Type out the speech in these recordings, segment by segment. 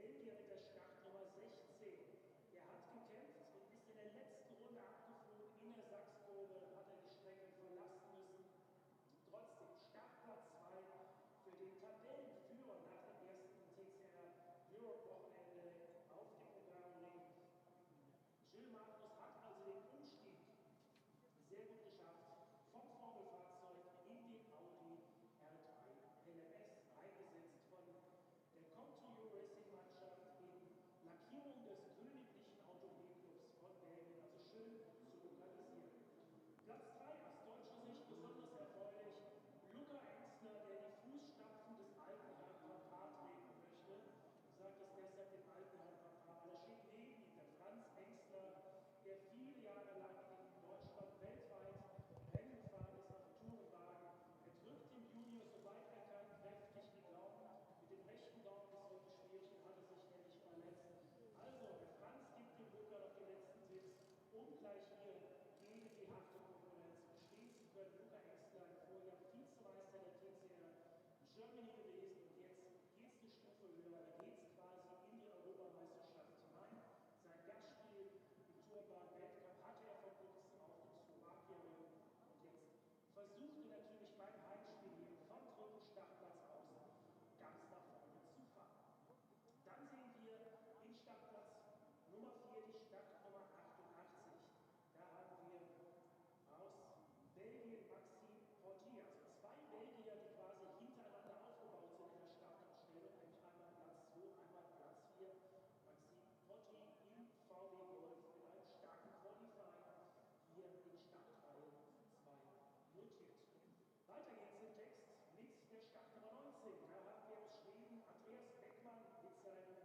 Belgier mit der Startnummer 16. Er hat gekämpft und ist in der letzten Runde abgeflogen. In der Sachskurve hat er die Strecke verlassen müssen. Trotzdem Startplatz 2 für den Tabellenführer nach dem ersten TCR Europe Wochenende auf dem Programmring. Gilles Magnus hat also den Umstieg sehr gut geschafft vom Formelfahrzeug in den Audi R3 LMS, eingesetzt von der Come2You Racing Mannschaft in Lackierung des königlichen Automobilclubs von Belgien, also schön zu lokalisieren. Platz 3 aus deutscher Sicht besonders erfreulich. Luca Engstler, der die Fußstapfen des alten Herrn Papa treten möchte. Ich sage das deshalb dem alten Herrn Papa, weil er steht neben ihm, der Franz Engstler, der viele Jahre lang in Deutschland weltweit Rennen gefahren ist auf dem Tourenwagen. Er drückt dem Junior, soweit er kann, kräftig die Daumen. Mit dem rechten Daumen ist heute schwierig, den hat er sich nämlich verletzt. Also, der Franz gibt dem Luca noch die letzten Tipps, um gleich hier gegen die harte Konkurrenz bestehen zu können. Luca Engstler, vorher Vizemeister der TCR Germany gewesen, und jetzt geht es eine Stufe höher, da geht es quasi in die Europameisterschaft hinein. Sein Gastspiel im Tourbahn-Weltcup hatte er vor kurzem auf dem Slowakien, und jetzt versucht er natürlich beim Heimspiel hier vom dritten Startplatz aus ganz nach vorne zu fahren. Dann sehen wir in Startplatz Nummer 4 die Startnummer 88. Da haben wir aus Belgien Maxime Portier, also zwei Belgier, die quasi hintereinander aufgebaut sind in der Startaufstellung, nämlich einmal Platz 2, einmal Platz 4. Maxime Portier im VW Golf mit einem starken Qualifying hier in Startreihe 2 notiert. Weiter geht's im Text mit der Startnummer 19. Da haben wir aus Schweden Andreas Beckmann mit seinem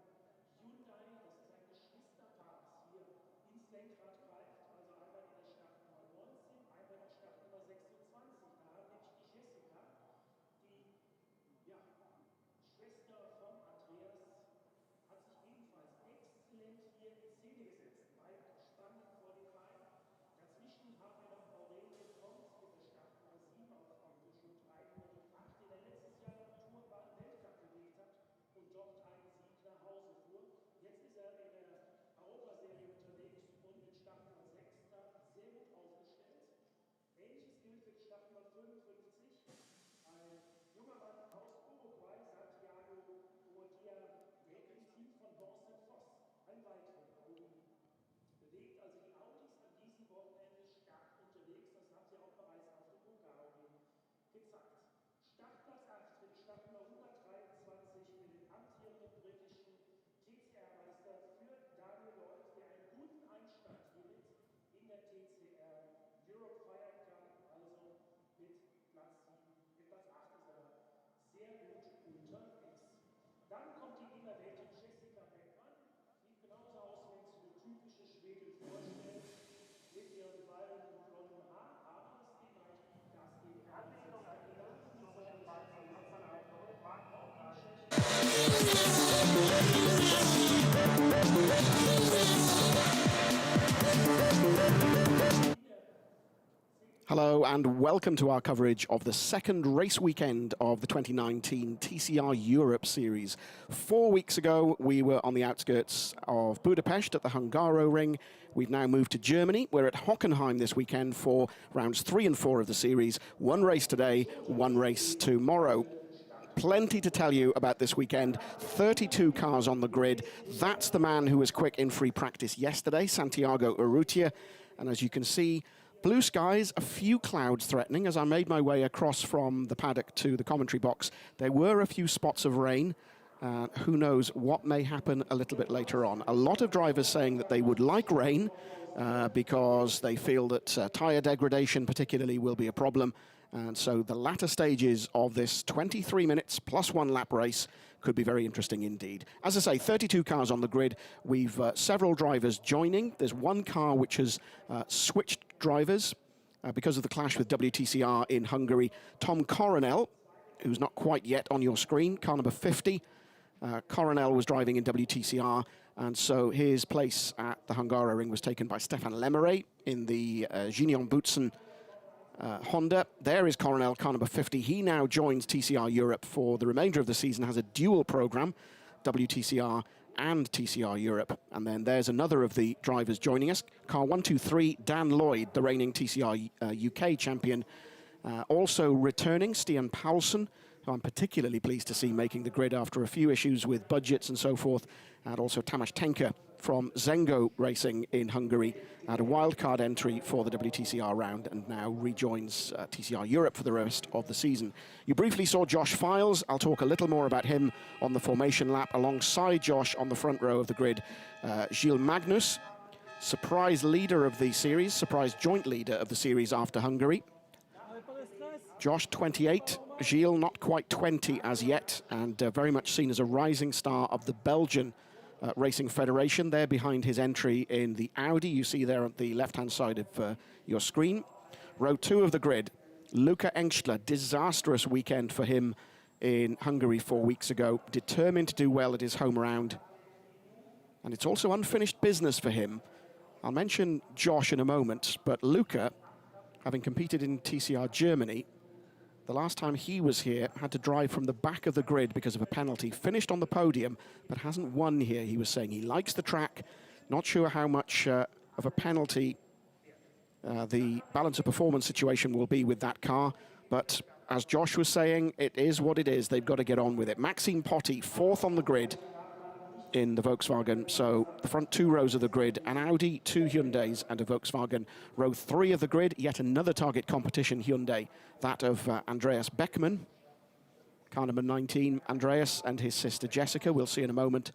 Hyundai, das ist ein Geschwisterpaar, das hier ins Lenkrad greift, also einmal in der Startnummer 19, einmal in der Startnummer 26. Da haben nämlich die Jessica, die Schwester von Andreas, hat sich ebenfalls exzellent hier in Szene gesetzt beim spannenden Qualifying. Dazwischen haben wir noch Aurelien Pons mit der Startnummer 7 auf Peugeot 308, den er letztes Jahr im Tourbahn-Weltcup bewegt hat und dort einen Sieg nach Hause fuhr. Jetzt ist er in der Europaserie unterwegs und mit Startnummer 6 da sehr gut aufgestellt. Ähnliches gilt für die Startnummer 55. Ein junger Mann aus Uruguay, Santiago Boadia, der im Team von Vincent Voss, ein weiterer Audi, bewegt. Also die Audis an diesem Wochenende stark unterwegs. Das haben sie auch bereits auf dem Programmring gezeigt. Startplatz 8 für die Startnummer 123 für den amtierenden britischen TCR-Meister für Daniel Lloyd, der einen guten Einstand hielt in der TCR Europe feiern kann. Also mit Platz 7, mit Platz 8 ist er sehr gut unterwegs. Dann kommt die innerwählte Jessica Beckmann. Sieht genauso aus, wenn sie eine typische Schwedin vorstellt, mit ihrem ballen blonden Haar, aber es geht leicht Gas geben. Anlehnung an die Hello and welcome to our coverage of the second race weekend of the 2019 TCR Europe Series. 4 weeks ago, we were on the outskirts of Budapest at the Hungaroring. We've now moved to Germany. We're at Hockenheim this weekend for rounds 3 and 4 of the series. One race today, one race tomorrow. Plenty to tell you about this weekend. 32 cars on the grid. That's the man who was quick in free practice yesterday, Santiago Urrutia. And as you can see, blue skies, a few clouds threatening. As I made my way across from the paddock to the commentary box, there were a few spots of rain. Who knows what may happen a little bit later on. A lot of drivers saying that they would like rain because they feel that tyre degradation particularly will be a problem. And so the latter stages of this 23 minutes plus 1 lap race could be very interesting indeed. As I say, 32 cars on the grid. We've several drivers joining. There's one car which has switched drivers because of the clash with WTCR in Hungary. Tom Coronel, who's not quite yet on your screen, car number 50. Coronel was driving in WTCR, and so his place at the Hungaroring was taken by Stefan Lemeray in the Gignon Boutsen Honda. There is Coronel, car number 50. He now joins TCR Europe for the remainder of the season, has a dual program, WTCR and TCR Europe. And then there's another of the drivers joining us, car 123, Dan Lloyd, the reigning TCR UK champion. Also returning, Stian Paulsen, who I'm particularly pleased to see making the grid after a few issues with budgets and so forth, and also Tamás Tenka from Zengo Racing in Hungary, had a wildcard entry for the WTCR round and now rejoins TCR Europe for the rest of the season. You briefly saw Josh Files. I'll talk a little more about him on the formation lap. Alongside Josh on the front row of the grid, Gilles Magnus, surprise leader of the series, surprise joint leader of the series after Hungary. Josh, 28, Gilles not quite 20 as yet, and very much seen as a rising star of the Belgian Racing Federation. There behind his entry in the Audi, you see there on the left-hand side of your screen. Row 2 of the grid, Luca Engstler, disastrous weekend for him in Hungary 4 weeks ago, determined to do well at his home round. And it's also unfinished business for him. I'll mention Josh in a moment, but Luca, having competed in TCR Germany, the last time he was here, had to drive from the back of the grid because of a penalty. Finished on the podium, but hasn't won here. He was saying he likes the track. Not sure how much of a penalty the balance of performance situation will be with that car. But as Josh was saying, it is what it is. They've got to get on with it. Maxime Potti, 4th on the grid in the Volkswagen. So the front 2 rows of the grid, an Audi, 2 Hyundais and a Volkswagen. Row 3 of the grid, yet another target competition Hyundai, that of Andreas Beckmann. Car number 19, Andreas and his sister Jessica, we'll see in a moment,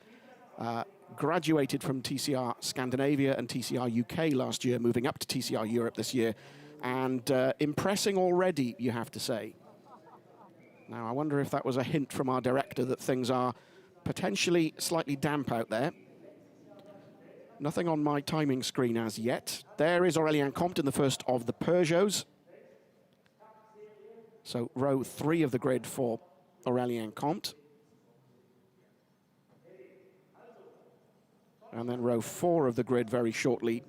graduated from TCR Scandinavia and TCR UK last year, moving up to TCR Europe this year, and impressing already, you have to say. Now, I wonder if that was a hint from our director that things are potentially slightly damp out there. Nothing on my timing screen as yet. There is Aurélien Comte in the first of the Peugeots. So row 3 of the grid for Aurélien Comte. And then row 4 of the grid very shortly.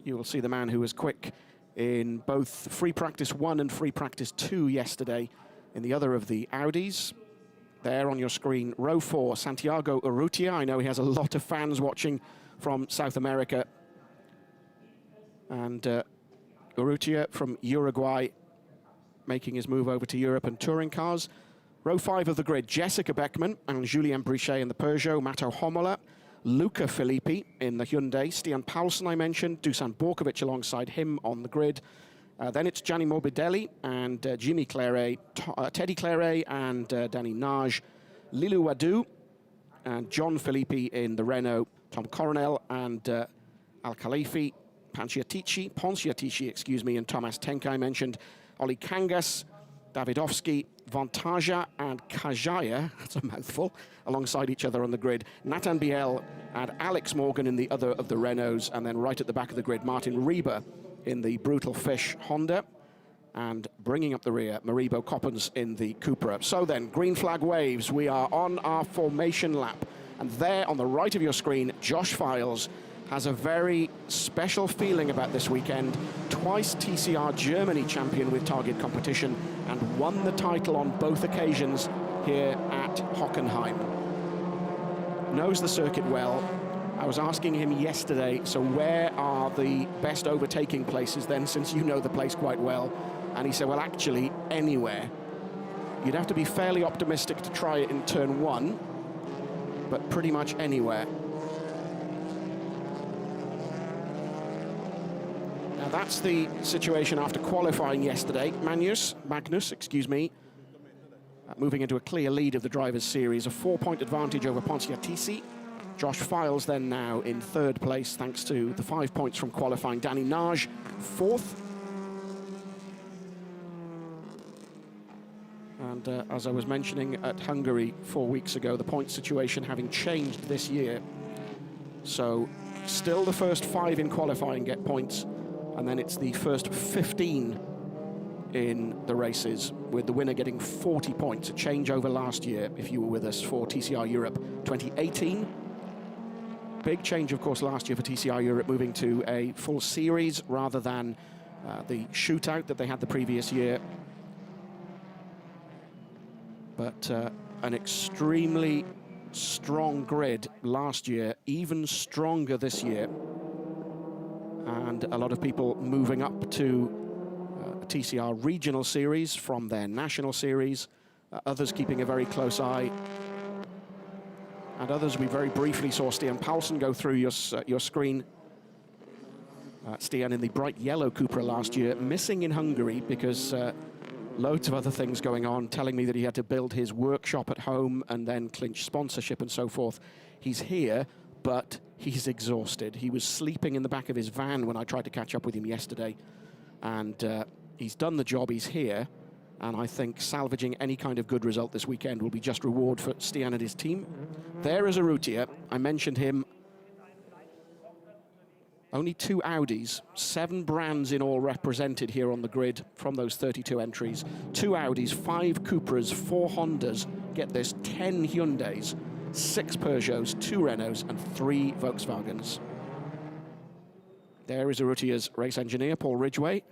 You will see the man who was quick in both free practice 1 and free practice 2 yesterday in the other of the Audis. There on your screen, row 4, Santiago Urrutia. I know he has a lot of fans watching from South America. And Urrutia from Uruguay making his move over to Europe and touring cars. Row 5 of the grid, Jessica Beckmann and Julien Brichet in the Peugeot, Matteo Homola, Luca Filippi in the Hyundai, Stian Paulsen I mentioned, Dusan Borkovic alongside him on the grid. Then it's Gianni Morbidelli and Jimmy Claret, Teddy Claret and Danny Nage, Lilou Wadou and John Filippi in the Renault, Tom Coronel and Al Khalifi, Ponciatici, excuse me, and Tamás Tenka I mentioned, Oli Kangas, Davidovski, Vantaja and Kajaya, that's a mouthful, alongside each other on the grid. Nathan Biel and Alex Morgan in the other of the Renaults, and then right at the back of the grid, Martin Rieber in the Brutal Fish Honda, and bringing up the rear, Maribo Coppens in the Cupra. So then, green flag waves, we are on our formation lap, and there on the right of your screen, Josh Files has a very special feeling about this weekend. Twice TCR Germany champion with target competition, and won the title on both occasions here at Hockenheim. Knows the circuit well. I was asking him yesterday, so where are the best overtaking places then, since you know the place quite well? And he said, well, actually, anywhere. You'd have to be fairly optimistic to try it in turn 1, but pretty much anywhere. Now, that's the situation after qualifying yesterday. Magnus, moving into a clear lead of the drivers' series, a 4-point advantage over Ponciatici. Josh Files then now in 3rd place, thanks to the 5 points from qualifying. Danny Nage, 4th. And as I was mentioning at Hungary 4 weeks ago, the point situation having changed this year. So still the first 5 in qualifying get points, and then it's the first 15 in the races, with the winner getting 40 points, a change over last year, if you were with us for TCR Europe 2018. Big change, of course, last year for TCR Europe, moving to a full series rather than the shootout that they had the previous year. But an extremely strong grid last year, even stronger this year. And a lot of people moving up to TCR regional series from their national series, others keeping a very close eye. And others, we very briefly saw Stian Paulsen go through your screen. Stian in the bright yellow Cupra last year, missing in Hungary because loads of other things going on, telling me that he had to build his workshop at home and then clinch sponsorship and so forth. He's here, but he's exhausted. He was sleeping in the back of his van when I tried to catch up with him yesterday. And he's done the job, he's here. And I think salvaging any kind of good result this weekend will be just reward for Stian and his team. There is Urrutia. I mentioned him. Only 2 Audis, 7 brands in all represented here on the grid from those 32 entries. 2 Audis, 5 Cupras, 4 Hondas, get this, 10 Hyundais, 6 Peugeots, 2 Renaults, and 3 Volkswagens. There is Urrutia's race engineer, Paul Ridgway,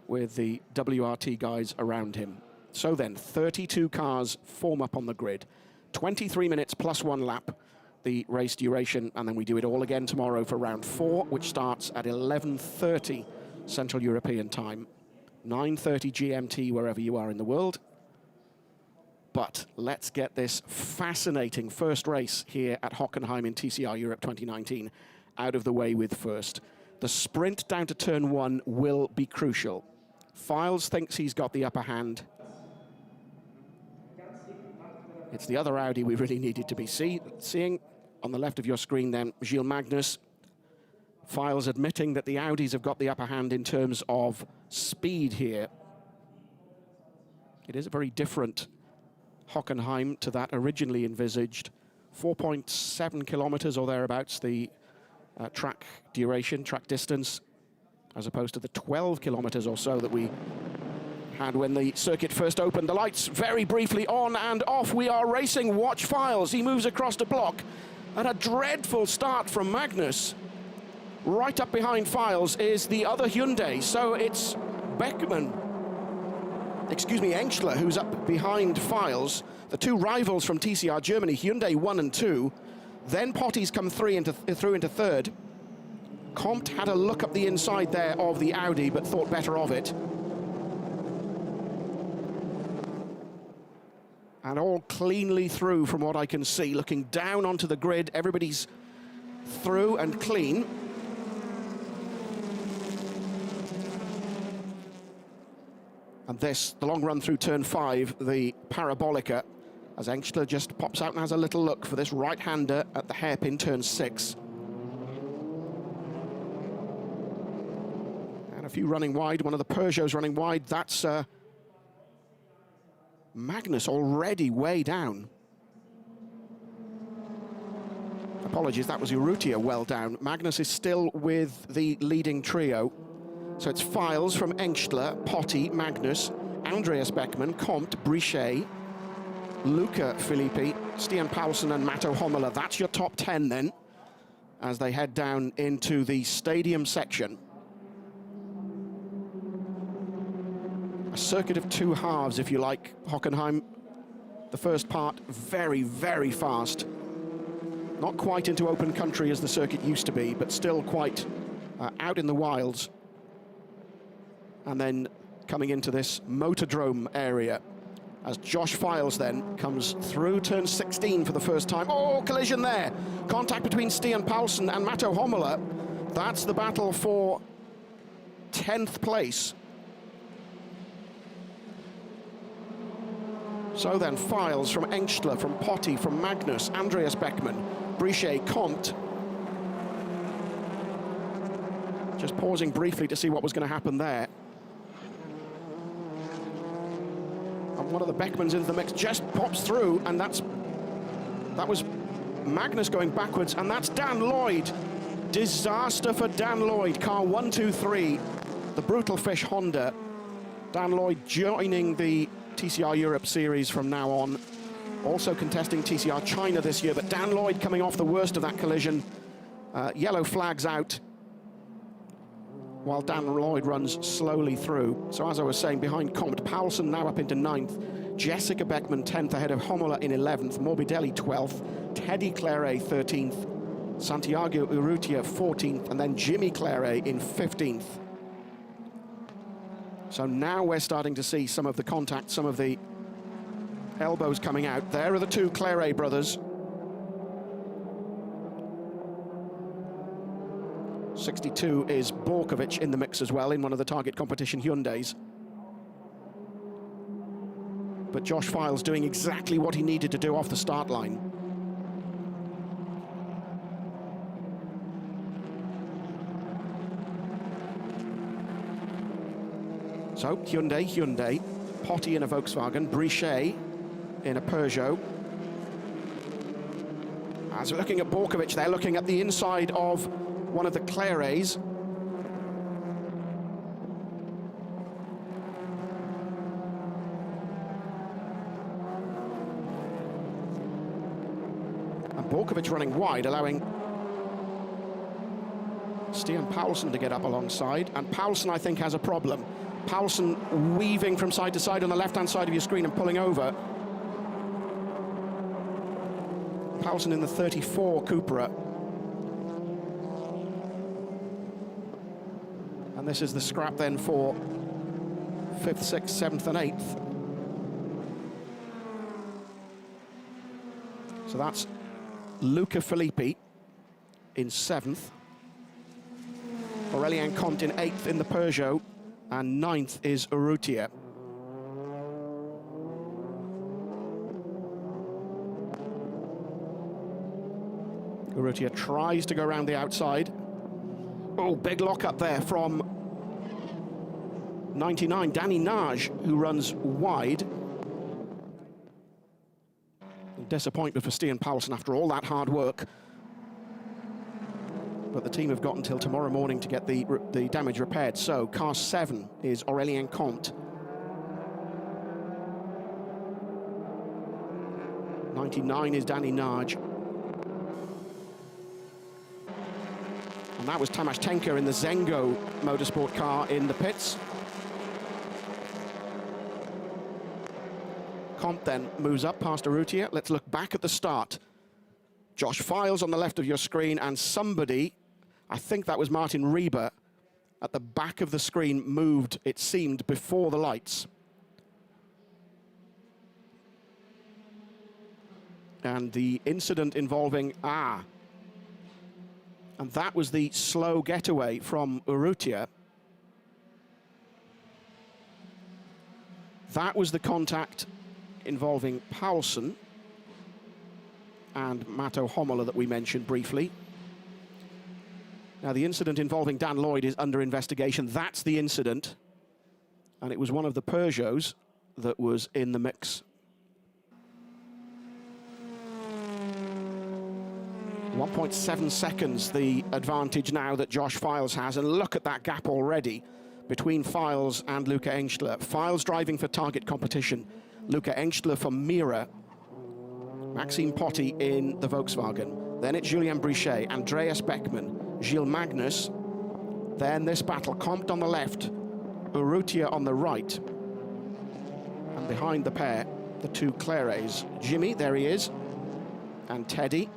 with the WRT guys around him. So then, 32 cars form up on the grid. 23 minutes plus 1 lap, the race duration, and then we do it all again tomorrow for round 4, which starts at 11:30 Central European time, 9:30 GMT wherever you are in the world. But let's get this fascinating first race here at Hockenheim in TCR Europe 2019 out of the way with first. The sprint down to turn 1 will be crucial. Files thinks he's got the upper hand. It's the other Audi we really needed to be seeing. On the left of your screen then, Gilles Magnus. Files admitting that the Audis have got the upper hand in terms of speed here. It is a very different Hockenheim to that originally envisaged. 4.7 kilometers or thereabouts, the track duration, track distance, as opposed to the 12 kilometers or so that we had when the circuit first opened. The lights very briefly on and off. We are racing. Watch Files. He moves across the block. And a dreadful start from Magnus. Right up behind Files is the other Hyundai. So it's Engstler, who's up behind Files. The 2 rivals from TCR Germany, Hyundai 1 and 2. Then Potty's come through into 3rd. Compt had a look up the inside there of the Audi, but thought better of it. And all cleanly through from what I can see. Looking down onto the grid, everybody's through and clean. And this, the long run through turn 5, the Parabolica, as Engstler just pops out and has a little look for this right-hander at the hairpin turn 6. And a few running wide, one of the Peugeots running wide. That's Magnus already way down. Apologies, that was Urrutia well down. Magnus is still with the leading trio. So it's Files from Engstler, Potty, Magnus, Andreas Beckmann, Compt, Brichet, Luca Filippi, Stian Paulsen and Matto Homela. That's your top 10 then, as they head down into the stadium section. A circuit of 2 halves, if you like, Hockenheim. The first part, very, very fast. Not quite into open country as the circuit used to be, but still quite out in the wilds. And then coming into this motordrome area, as Josh Files then comes through turn 16 for the first time. Oh, collision there. Contact between Stian Paulsen and Matto Homela. That's the battle for 10th place. So then, Files from Engstler, from Potty, from Magnus, Andreas Beckmann, Brichet, Compt. Just pausing briefly to see what was going to happen there. And one of the Beckmanns into the mix just pops through, and that was Magnus going backwards, and that's Dan Lloyd. Disaster for Dan Lloyd, car 123, the Brutal Fish Honda. Dan Lloyd joining the TCR Europe series from now on, also contesting TCR China this year, but Dan Lloyd coming off the worst of that collision. Yellow flags out, while Dan Lloyd runs slowly through. So as I was saying, behind Compt, Paulsen now up into 9th. Jessica Beckman 10th ahead of Homola in 11th, Morbidelli 12th, Teddy Claret 13th, Santiago Urrutia 14th, and then Jimmy Claret in 15th. So now we're starting to see some of the contact, some of the elbows coming out. There are the two Claret brothers. 62 is Borkovic in the mix as well, in one of the target competition Hyundais. But Josh Files doing exactly what he needed to do off the start line. So Hyundai, Potty in a Volkswagen, Brichet in a Peugeot. As we're looking at Borkovic, they're looking at the inside of one of the Clarets. And Borkovic running wide, allowing Stian Paulsen to get up alongside. And Paulsen, I think, has a problem. Paulsen weaving from side to side on the left-hand side of your screen and pulling over. Paulsen in the 34 Cupra. And this is the scrap then for 5th, 6th, 7th and 8th. So that's Luca Filippi in 7th. Aurelien Comte in 8th in the Peugeot. And 9th is Urrutia. Urrutia tries to go around the outside. Oh, big lock up there from 99, Danny Nage, who runs wide. Disappointment for Stian Paulsen after all that hard work. But the team have got until tomorrow morning to get the damage repaired. So car 7 is Aurelien Comte. 99 is Danny Nage. And that was Tamas Tenka in the Zengo motorsport car in the pits. Comte then moves up past Urrutia. Let's look back at the start. Josh Files on the left of your screen, and somebody, I think that was Martin Rieber, at the back of the screen moved, it seemed, before the lights. And the incident involving, and that was the slow getaway from Urrutia. That was the contact involving Paulsen and Matto Homola that we mentioned briefly. Now, the incident involving Dan Lloyd is under investigation. That's the incident. And it was one of the Peugeots that was in the mix. 1.7 seconds, the advantage now that Josh Files has. And look at that gap already between Files and Luca Engstler. Files driving for target competition. Luca Engstler for Mira. Maxime Potty in the Volkswagen. Then it's Julien Brichet, Andreas Beckman, Gilles Magnus. Then this battle, Comte on the left, Urrutia on the right. And behind the pair, the two Clarets. Jimmy, there he is, and Teddy.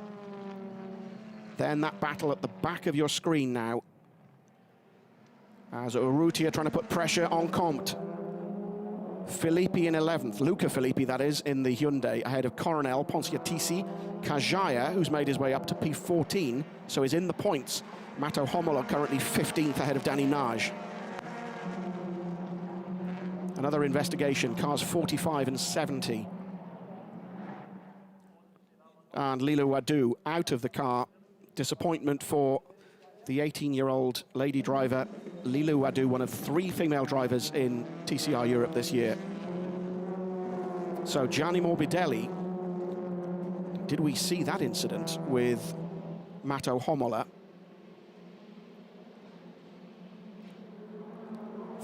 Then that battle at the back of your screen now, as Urrutia trying to put pressure on Comte. Filippi in 11th, Luca Filippi, that is, in the Hyundai, ahead of Coronel, Ponciatici, Kajaya, who's made his way up to P14, so he's in the points. Matto Homola currently 15th ahead of Danny Nage. Another investigation, cars 45 and 70. And Lilo Wadu out of the car. Disappointment for the 18-year-old lady driver, Lilo Wadu, one of 3 female drivers in TCR Europe this year. So Gianni Morbidelli, did we see that incident with Matto Homola?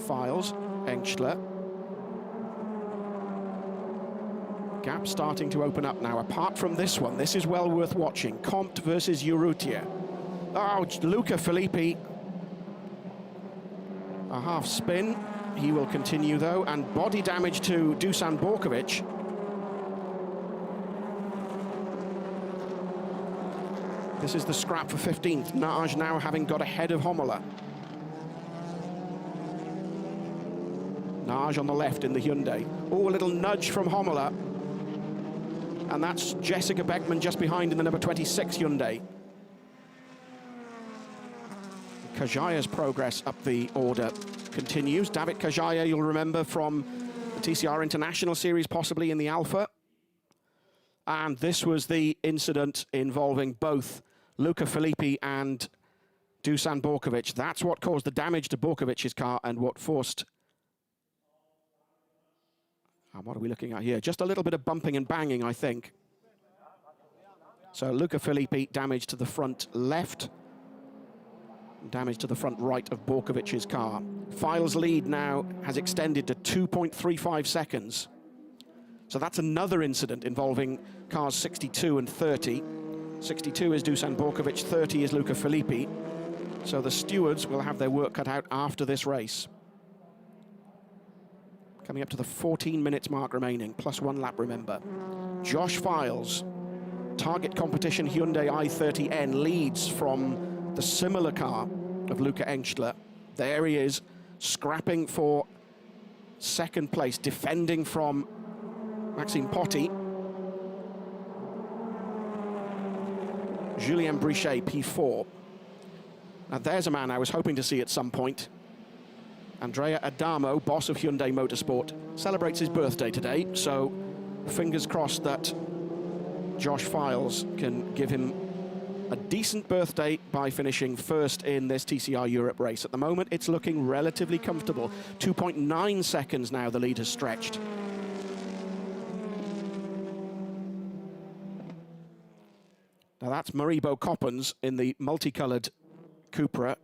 Files, Engstler. Gap starting to open up now. Apart from this one, this is well worth watching. Comte versus Urrutia. Oh, Luca Filippi. A half spin. He will continue, though, and body damage to Dusan Borkovic. This is the scrap for 15th. Naj now having got ahead of Homola. Naj on the left in the Hyundai. Oh, a little nudge from Homola. And that's Jessica Beckman just behind in the number 26 Hyundai. Kajaya's progress up the order continues. David Kajaya, you'll remember from the TCR International Series, possibly in the Alpha. And this was the incident involving both Luca Filippi and Dusan Borkovic. That's what caused the damage to Borkovic's car and what forced... what are we looking at here? Just a little bit of bumping and banging, I think. So Luca Filippi, damage to the front left. Damage to the front right of Borkovic's car. Files' lead now has extended to 2.35 seconds. So that's another incident involving cars 62 and 30. 62 is Dusan Borkovic, 30 is Luca Filippi. So the stewards will have their work cut out after this race. Coming up to the 14 minutes mark remaining, plus 1 lap, remember. Josh Files, target competition Hyundai i30N, leads from the similar car of Luca Engstler. There he is, scrapping for second place, defending from Maxime Potti. Julien Brichet, P4. Now there's a man I was hoping to see at some point. Andrea Adamo, boss of Hyundai Motorsport, celebrates his birthday today, so fingers crossed that Josh Files can give him a decent birthday by finishing first in this TCR Europe race. At the moment, it's looking relatively comfortable. 2.9 seconds now the lead has stretched. Now that's Maribo Coppens in the multicoloured Cupra.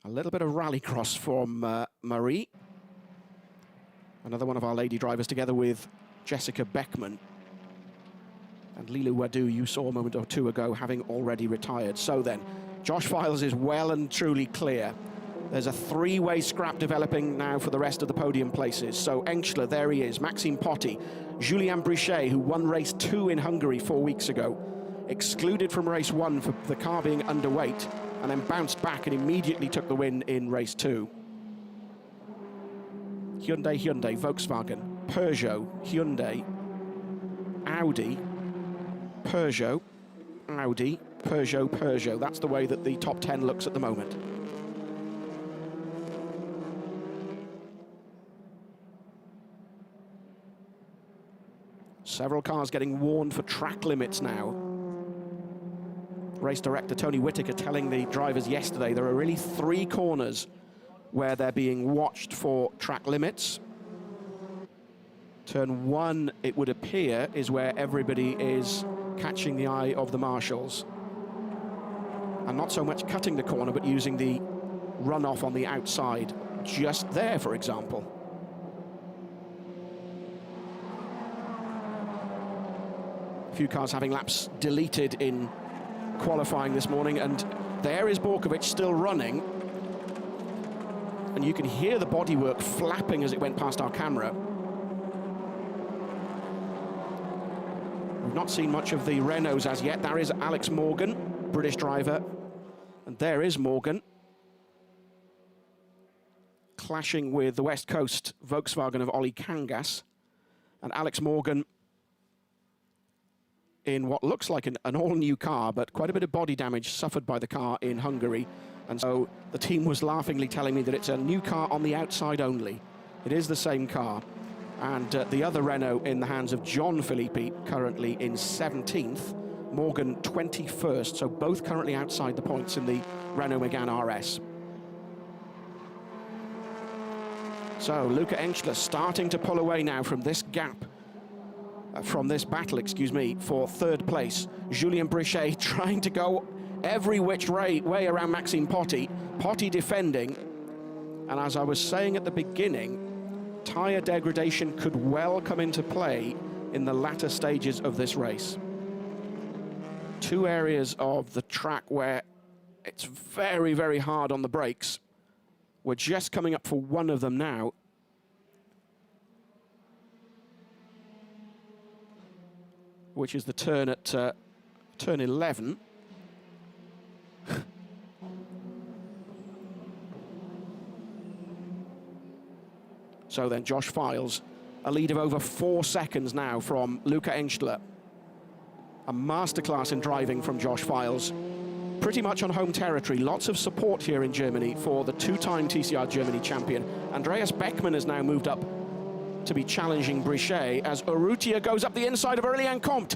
A little bit of rallycross from Marie. Another one of our lady drivers together with Jessica Beckman. And Lilu Wadu, you saw a moment or two ago, having already retired. So then, Josh Files is well and truly clear. There's a three-way scrap developing now for the rest of the podium places. So Engstler, there he is. Maxime Potti. Julien Brichet, who won race 2 in Hungary 4 weeks ago. Excluded from race 1 for the car being underweight, and then bounced back and immediately took the win in race 2. Hyundai, Volkswagen, Peugeot, Hyundai, Audi, Peugeot, Audi, Peugeot. That's the way that the top 10 looks at the moment. Several cars getting warned for track limits now. Race director Tony Whittaker telling the drivers yesterday there are really 3 corners where they're being watched for track limits. Turn 1, it would appear, is where everybody is catching the eye of the marshals. And not so much cutting the corner, but using the runoff on the outside. Just there, for example. A few cars having laps deleted in qualifying this morning, and there is Borkovic still running. And you can hear the bodywork flapping as it went past our camera. We've not seen much of the Renaults as yet. There is Alex Morgan, British driver. And there is Morgan, clashing with the West Coast Volkswagen of Ollie Kangas. And Alex Morgan in what looks like an all-new car, but quite a bit of body damage suffered by the car in Hungary. And so the team was laughingly telling me that it's a new car on the outside only. It is the same car. And the other Renault in the hands of John Filippi, currently in 17th, Morgan 21st, so both currently outside the points in the Renault Megane RS. So Luca Engstler starting to pull away now from this gap, from this battle, excuse me, for third place. Julien Brichet trying to go every which way around Maxime Potti. Potti defending, and as I was saying at the beginning, tyre degradation could well come into play in the latter stages of this race. 2 areas of the track where it's very, very hard on the brakes. We're just coming up for one of them now. Which is the turn at turn 11. So then Josh Files, a lead of over 4 seconds now from Luca Engstler. A masterclass in driving from Josh Files. Pretty much on home territory. Lots of support here in Germany for the two-time TCR Germany champion. Andreas Beckmann has now moved up to be challenging Brichet as Urrutia goes up the inside of Aurélien Comte.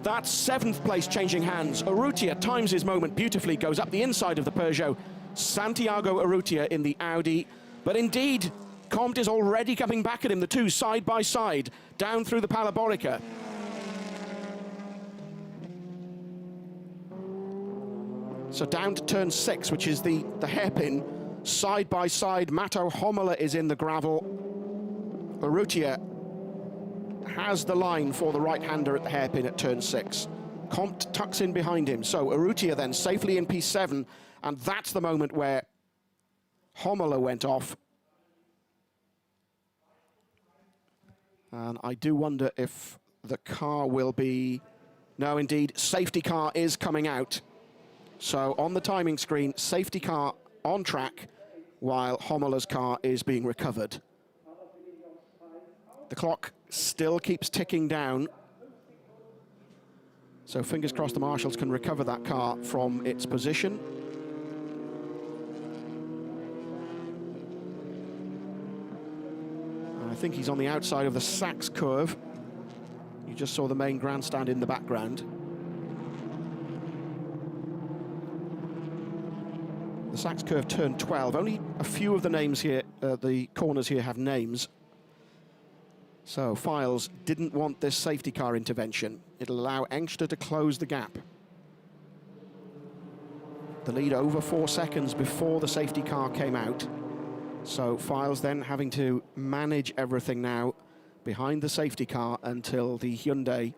That's 7th place changing hands. Urrutia times his moment beautifully, goes up the inside of the Peugeot. Santiago Urrutia in the Audi. But indeed, Comte is already coming back at him, the two side by side, down through the Parabolica. So down to turn 6, which is the hairpin. Side by side, Matto Hommola is in the gravel. Urrutia has the line for the right-hander at the hairpin at turn 6. Comte tucks in behind him. So Urrutia then safely in P7, and that's the moment where Hommola went off. And I do wonder if the car will be... No, indeed, safety car is coming out. So on the timing screen, safety car on track while Hommola's car is being recovered. The clock still keeps ticking down. So fingers crossed the marshals can recover that car from its position. I think he's on the outside of the Sachs curve. You just saw the main grandstand in the background. The Sachs curve turn 12. Only a few of the names here, the corners here have names. So Files didn't want this safety car intervention. It'll allow Engstler to close the gap. The lead over 4 seconds before the safety car came out. So Files then having to manage everything now behind the safety car until the Hyundai,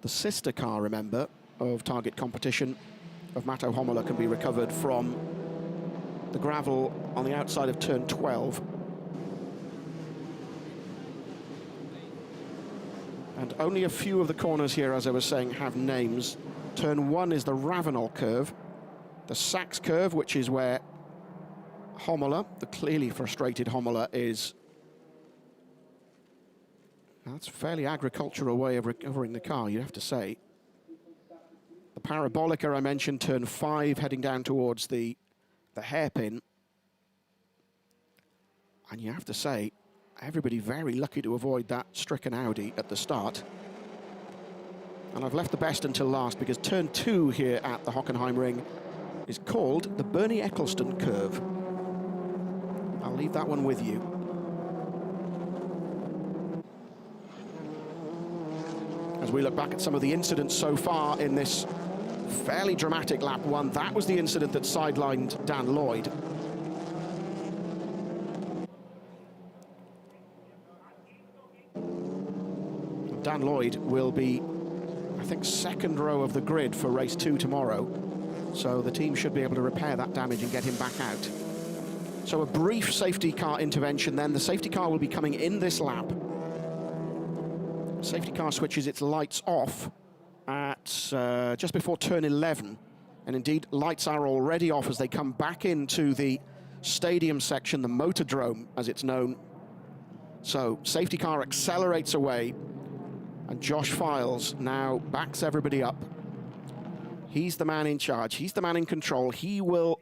the sister car, remember, of target competition of Matto Hommola can be recovered from the gravel on the outside of turn 12. And only a few of the corners here, as I was saying, have names. Turn 1 is the Ravenel curve. The Sachs curve, which is where Hommola, the clearly frustrated Hommola, is... That's a fairly agricultural way of recovering the car, you have to say. The Parabolica I mentioned, turn 5, heading down towards the hairpin. And you have to say, everybody very lucky to avoid that stricken Audi at the start. And I've left the best until last because turn 2 here at the Hockenheim ring is called the Bernie Eccleston curve. I'll leave that one with you. As we look back at some of the incidents so far in this fairly dramatic lap 1, that was the incident that sidelined Dan Lloyd. Dan Lloyd will be, I think, second row of the grid for race 2 tomorrow. So the team should be able to repair that damage and get him back out. So a brief safety car intervention then. The safety car will be coming in this lap. Safety car switches its lights off at just before turn 11. And indeed, lights are already off as they come back into the stadium section, the Motordrome, as it's known. So safety car accelerates away. And Josh Files now backs everybody up. He's the man in charge. He's the man in control. He will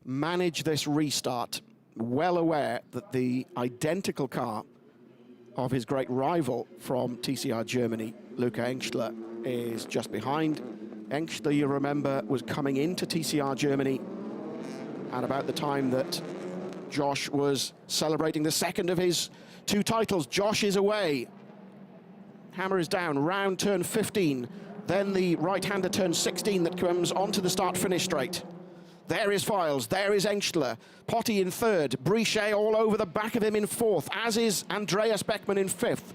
manage this restart, well aware that the identical car of his great rival from TCR Germany, Luca Engstler, is just behind. Engstler, you remember, was coming into TCR Germany at about the time that Josh was celebrating the second of his 2 titles. Josh is away. Hammer is down, round turn 15. Then the right-hander turn 16 that comes onto the start-finish straight. There is Files, there is Engstler. Potty in 3rd, Brichet all over the back of him in 4th, as is Andreas Beckmann in 5th.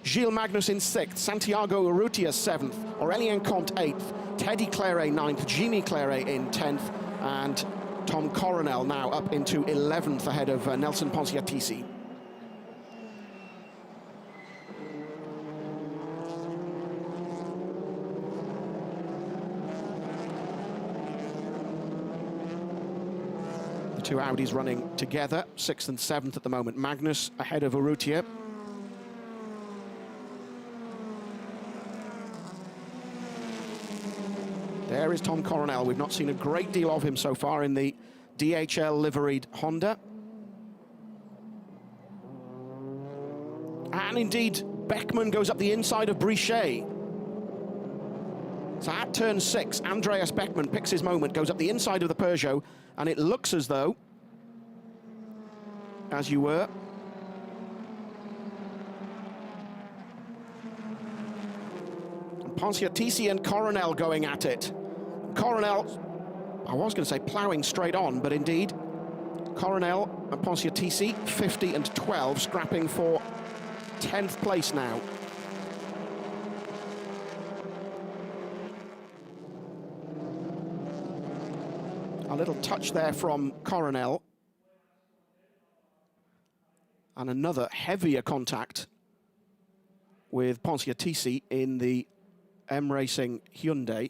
Gilles Magnus in 6th, Santiago Urrutia 7th, Aurélien Comte 8th, Teddy Clairet 9th, Jimmy Clairet in 10th, and Tom Coronel now up into 11th ahead of Nelson Ponciatici. The two Audis running together, 6th and 7th at the moment. Magnus ahead of Urrutia. There is Tom Coronel. We've not seen a great deal of him so far in the DHL liveried Honda. And indeed, Beckman goes up the inside of Brichet. So at turn 6, Andreas Beckman picks his moment, goes up the inside of the Peugeot, and it looks as though, as you were, Ponciatici and Coronel going at it. Coronel, I was going to say ploughing straight on, but indeed, Coronel and Ponciatici, 50 and 12, scrapping for 10th place now. A little touch there from Coronel. And another heavier contact with Ponciatici in the M Racing Hyundai.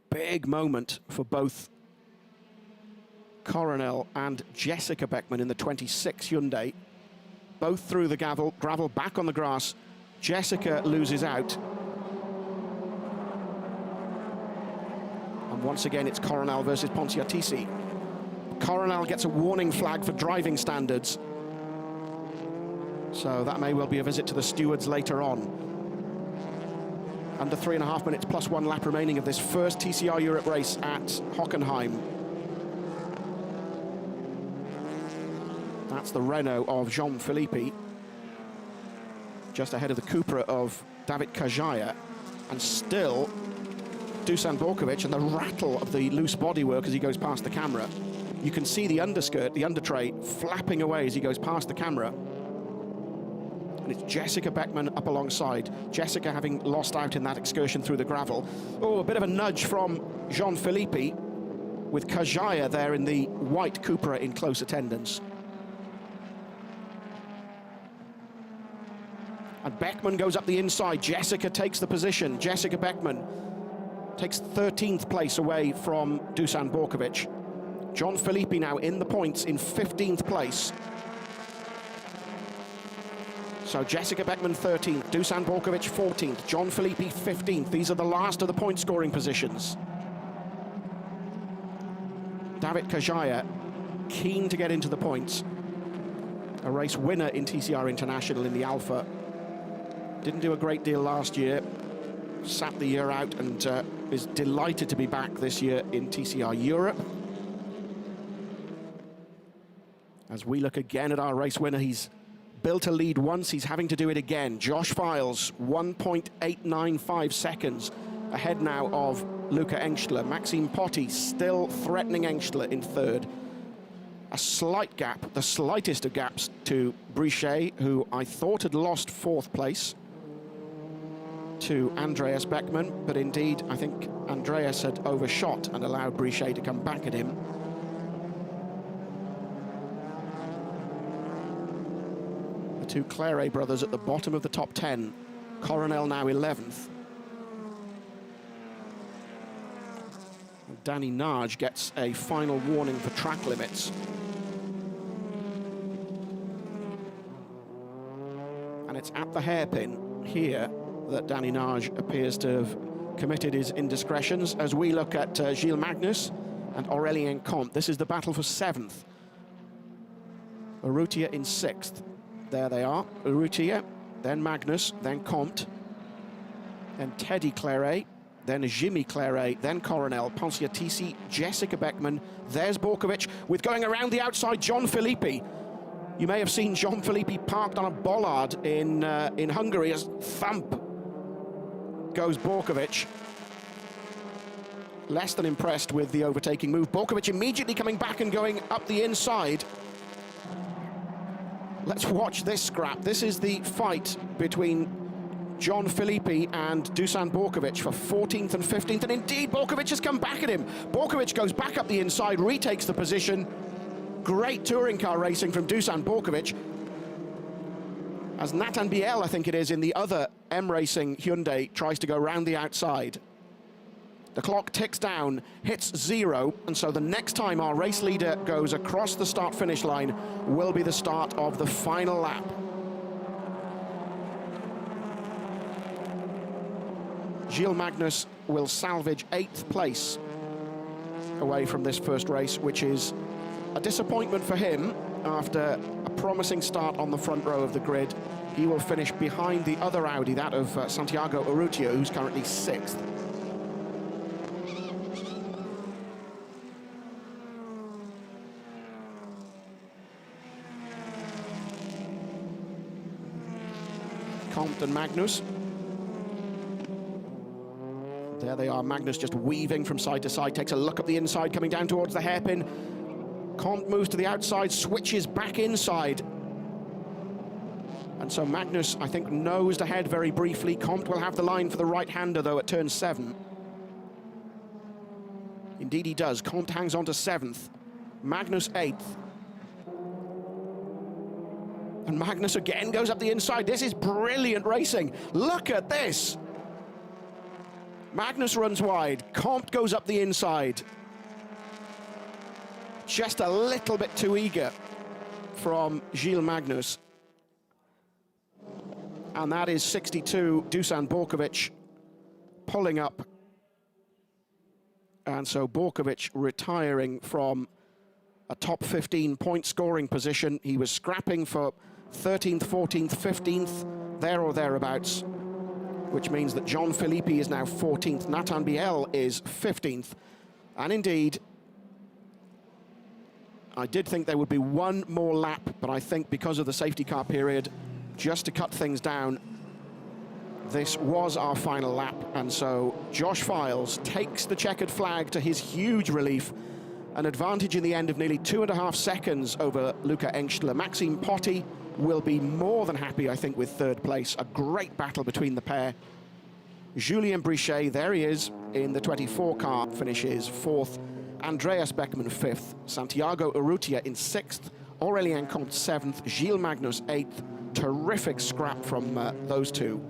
Big moment for both Coronel and Jessica Beckman in the 26 Hyundai. Both through the gravel, back on the grass. Jessica loses out. And once again, it's Coronel versus Ponciatici. Coronel gets a warning flag for driving standards. So that may well be a visit to the stewards later on. Under 3.5 minutes plus 1 lap remaining of this first TCR Europe race at Hockenheim. That's the Renault of Jean-Philippe, just ahead of the Cupra of David Kajaya, and still Dusan Borkovic and the rattle of the loose bodywork as he goes past the camera. You can see the underskirt, the undertray, flapping away as he goes past the camera. And it's Jessica Beckman up alongside. Jessica having lost out in that excursion through the gravel. Oh, a bit of a nudge from Jean-Philippe with Kajaya there in the white Cupra in close attendance. And Beckman goes up the inside. Jessica takes the position. Jessica Beckman takes 13th place away from Dusan Borkovic. Jean-Philippe now in the points in 15th place. So Jessica Beckman 13th, Dusan Borkovic 14th, Jean-Philippe 15th. These are the last of the point scoring positions. David Kajaya keen to get into the points. A race winner in TCR International in the Alpha. Didn't do a great deal last year. Sat the year out and is delighted to be back this year in TCR Europe. As we look again at our race winner, he's built a lead once, he's having to do it again. Josh Files, 1.895 seconds ahead now of Luca Engstler. Maxime Potti still threatening Engstler in third. A slight gap, the slightest of gaps, to Brichet, who I thought had lost 4th place to Andreas Beckman, but indeed I think Andreas had overshot and allowed Brichet to come back at him. The two Claret brothers at the bottom of the top 10. Coronel now 11th. Danny Nage gets a final warning for track limits. And it's at the hairpin here that Danny Nage appears to have committed his indiscretions. As we look at Gilles Magnus and Aurélien Comte, this is the battle for 7th. Urrutia in 6th. There they are, Urrutia, then Magnus, then Comte, then Teddy Claret, then Jimmy Claret, then Coronel, Ponciatici, Jessica Beckman. There's Borkovic with going around the outside, Jean-Philippe. You may have seen Jean-Philippe parked on a bollard in Hungary as thump goes Borkovic. Less than impressed with the overtaking move. Borkovic immediately coming back and going up the inside. Let's watch this scrap. This is the fight between John Filippi and Dusan Borkovic for 14th and 15th, and indeed Borkovic has come back at him. Borkovic goes back up the inside, retakes the position. Great touring car racing from Dusan Borkovic. As Nathan Biel, I think it is, in the other M Racing Hyundai, tries to go round the outside. The clock ticks down, hits 0, and so the next time our race leader goes across the start-finish line will be the start of the final lap. Gilles Magnus will salvage 8th place away from this first race, which is a disappointment for him after a promising start on the front row of the grid. He will finish behind the other Audi, that of Santiago Urrutia, who's currently 6th. Comte and Magnus. There they are, Magnus just weaving from side to side, takes a look at the inside, coming down towards the hairpin. Comte moves to the outside, switches back inside. And so Magnus, I think, nosed ahead very briefly. Comte will have the line for the right-hander, though, at turn 7. Indeed he does. Comte hangs on to 7th. Magnus 8th. And Magnus again goes up the inside. This is brilliant racing. Look at this. Magnus runs wide, Comte goes up the inside. Just a little bit too eager from Gilles Magnus. And that is 62, Dusan Borkovic pulling up. And so Borkovic retiring from a top 15 point scoring position. He was scrapping for 13th, 14th, 15th, there or thereabouts, which means that John Filippi is now 14th, Nathan Biel is 15th. And indeed, I did think there would be one more lap, but I think because of the safety car period, just to cut things down, this was our final lap. And so Josh Files takes the checkered flag to his huge relief, an advantage in the end of nearly 2.5 seconds over Luca Engstler. Maxime Potti will be more than happy, I think, with 3rd place. A great battle between the pair. Julien Brichet, there he is, in the 24 car, finishes 4th. Andreas Beckmann 5th. Santiago Urrutia in 6th. Aurélien Comte 7th. Gilles Magnus 8th. Terrific scrap from those two.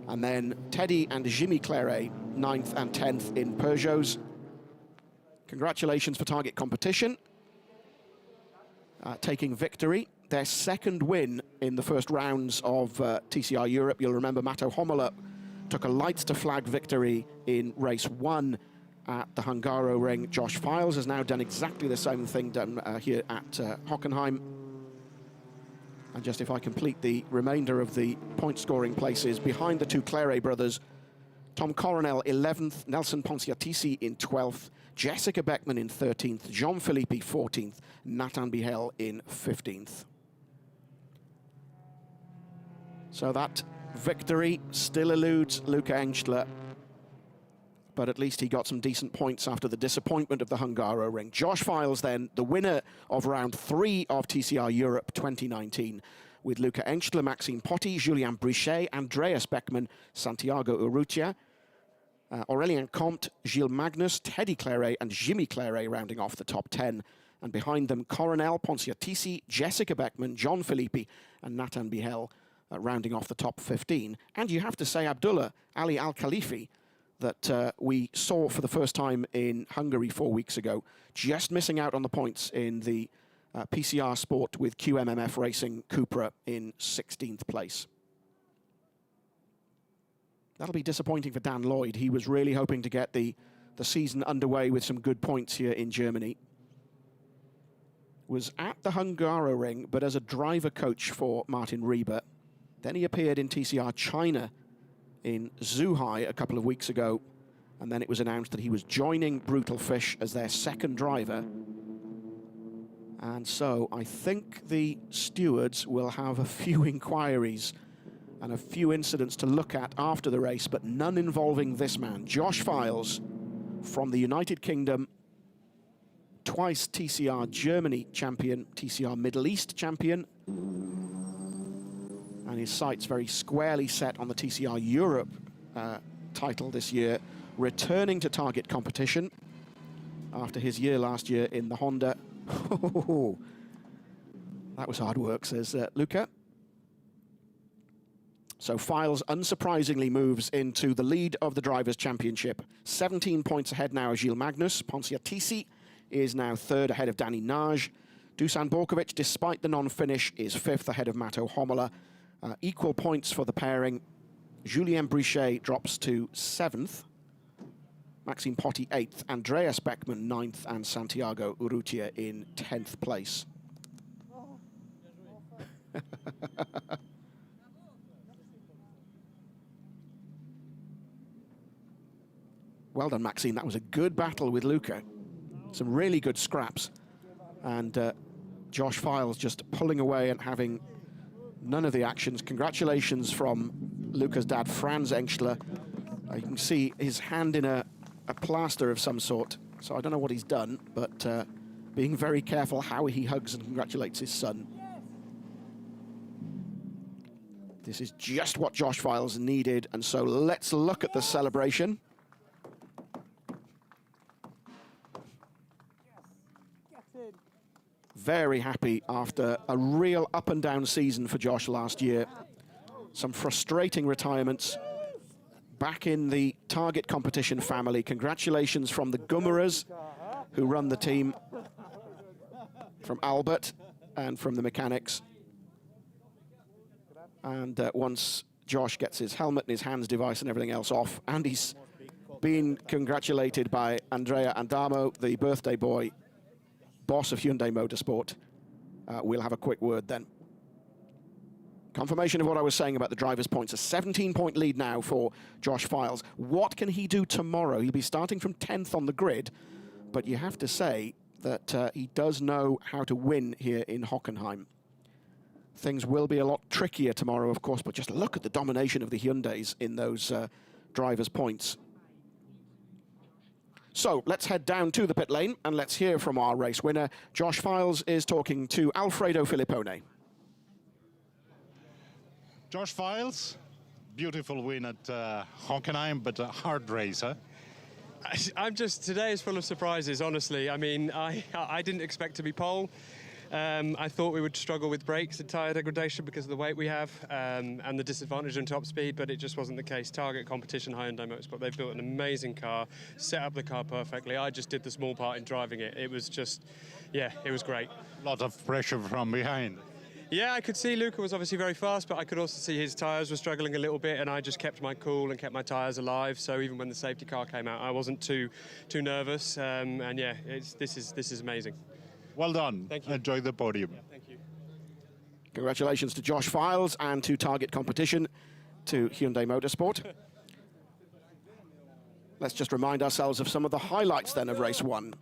And then Teddy and Jimmy Claret 9th and 10th in Peugeots. Congratulations for Target Competition, taking victory. Their 2nd win in the first rounds of TCR Europe. You'll remember Matto Homola took a lights to flag victory in race 1 at the Hungaroring. Josh Files has now done exactly the same thing done here at Hockenheim. And just if I complete the remainder of the point scoring places, behind the two Claret brothers, Tom Coronel 11th, Nelson Ponciatici in 12th, Jessica Beckmann in 13th, John Filippi 14th, Nathan Biel in 15th. So that victory still eludes Luca Engstler, but at least he got some decent points after the disappointment of the Hungaroring. Josh Files then, the winner of round 3 of TCR Europe 2019, with Luca Engstler, Maxime Potti, Julien Brichet, Andreas Beckmann, Santiago Urrutia, Aurélien Comte, Gilles Magnus, Teddy Claret, and Jimmy Claret rounding off the top 10. And behind them, Coronel, Ponciatici, Jessica Beckmann, John Filippi, and Nathan Biel rounding off the top 15. And you have to say Abdullah Ali Al-Khalifi, that we saw for the first time in Hungary 4 weeks ago, just missing out on the points in the PCR Sport with QMMF Racing Cupra in 16th place. That'll be disappointing for Dan Lloyd. He was really hoping to get the season underway with some good points here in Germany. Was at the Hungaroring, but as a driver coach for Martin Rieber. Then he appeared in TCR China in Zhuhai a couple of weeks ago, and then it was announced that he was joining Brutal Fish as their 2nd driver. And so I think the stewards will have a few inquiries and a few incidents to look at after the race, but none involving this man, Josh Files, from the United Kingdom, twice TCR Germany champion, TCR Middle East champion, and his sights very squarely set on the TCR Europe title this year, returning to target competition after his year last year in the Honda. That was hard work, says Luca. So Files unsurprisingly moves into the lead of the Drivers' Championship. 17 points ahead now of Gilles Magnus. Ponciatici is now third ahead of Danny Nage. Dusan Borkovic, despite the non-finish, is fifth ahead of Matto Homola. Equal points for the pairing. Julien Brichet drops to seventh. Maxime Potti eighth. Andreas Beckmann ninth. And Santiago Urrutia in 10th place. Well done, Maxime. That was a good battle with Luca. Some really good scraps. And Josh Files just pulling away and having none of the actions. Congratulations from Luca's dad, Franz Engstler. You can see his hand in a plaster of some sort. So I don't know what he's done, but being very careful how he hugs and congratulates his son. This is just what Josh Files needed. And so let's look at the celebration. Very happy after a real up and down season for Josh last year. Some frustrating retirements. Back in the target competition family. Congratulations from the Gummerers, who run the team, from Albert and from the mechanics. And once Josh gets his helmet and his hands device and everything else off, and he's been congratulated by Andrea Andamo, the birthday boy, boss of Hyundai Motorsport. We'll have a quick word then. Confirmation of what I was saying about the drivers' points. A 17-point lead now for Josh Files. What can he do tomorrow? He'll be starting from 10th on the grid, but you have to say that he does know how to win here in Hockenheim. Things will be a lot trickier tomorrow, of course, but just look at the domination of the Hyundais in those drivers' points. So let's head down to the pit lane and let's hear from our race winner. Josh Files is talking to Alfredo Filippone. Josh Files, beautiful win at Hockenheim, but a hard race, huh? Today is full of surprises, honestly. I mean, I didn't expect to be pole. I thought we would struggle with brakes and tyre degradation because of the weight we have and the disadvantage on top speed, but it just wasn't the case. Target competition, Hyundai Motorsport, they've built an amazing car, set up the car perfectly. I just did the small part in driving it. It was just, yeah, it was great. A lot of pressure from behind. Yeah, I could see Luca was obviously very fast, but I could also see his tyres were struggling a little bit, and I just kept my cool and kept my tyres alive. So even when the safety car came out, I wasn't too nervous. And yeah, this is amazing. Well done. Thank you. Enjoy the podium. Yeah, thank you. Congratulations to Josh Files and to Target Competition, to Hyundai Motorsport. Let's just remind ourselves of some of the highlights then of race one.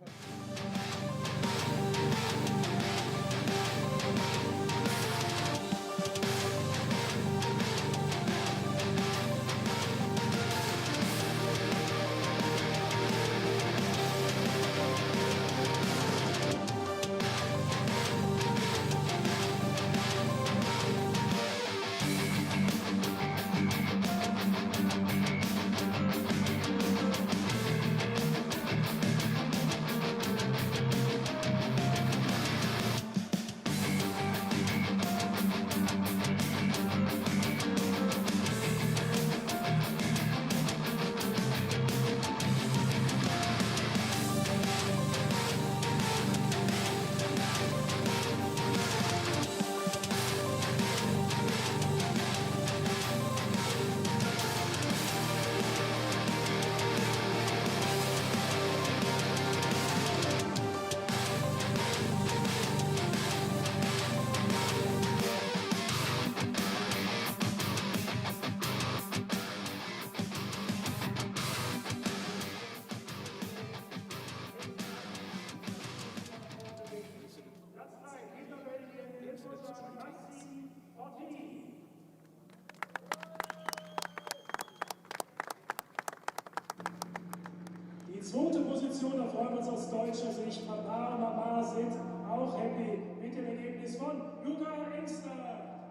Die zweite Position erfreuen wir uns aus deutscher Sicht. Papa und Mama sind auch happy mit dem Ergebnis von Luca Engstler.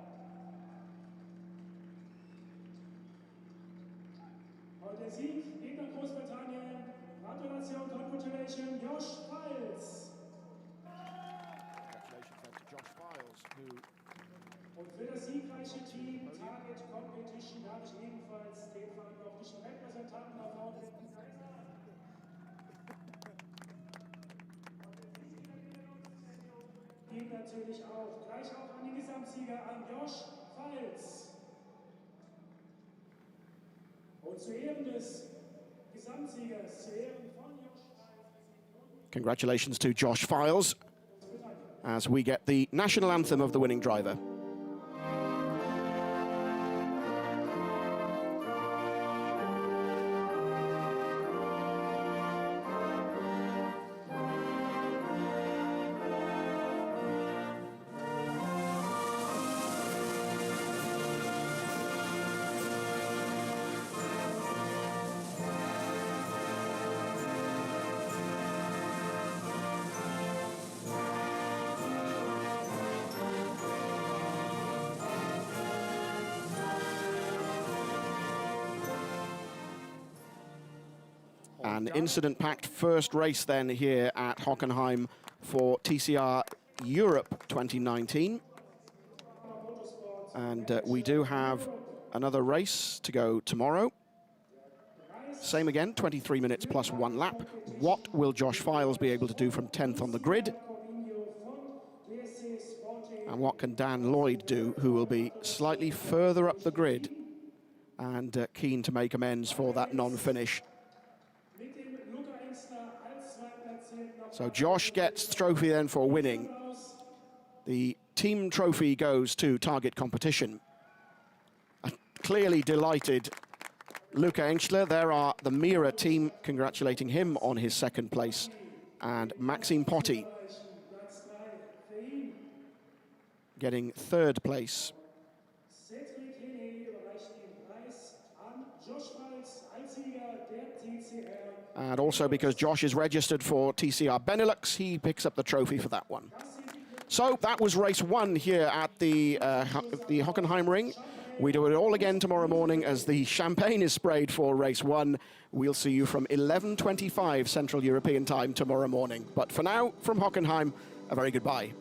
der Sieg geht nach Großbritannien. Gratulation, congratulations, Josh Files. Congratulations then to Josh Files, who Und für das siegreiche Team Target Competition darf ich ebenfalls den verantwortlichen Repräsentanten auf Hauptseite ihm natürlich auch. Gleich auch an die Gesamtsieger, an Josh Files. Und zu Ehren des Gesamtsiegers, zu Ehren von Josh Files. congratulations to Josh Files as we get the national anthem of the winning driver. An incident-packed first race then here at Hockenheim for TCR Europe 2019. And we do have another race to go tomorrow. Same again, 23 minutes plus 1 lap. What will Josh Files be able to do from 10th on the grid? And what can Dan Lloyd do, who will be slightly further up the grid and keen to make amends for that non-finish? So Josh gets the trophy then for winning. The team trophy goes to Target Competition. A clearly delighted Luca Engstler. There are the Mira team congratulating him on his second place. And Maxime Potti getting third place. And also because Josh is registered for TCR Benelux, he picks up the trophy for that one. So that was race 1 here at the Hockenheim Ring. We do it all again tomorrow morning as the champagne is sprayed for race 1. We'll see you from 11:25 Central European time tomorrow morning. But for now, from Hockenheim, a very goodbye.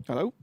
Hello?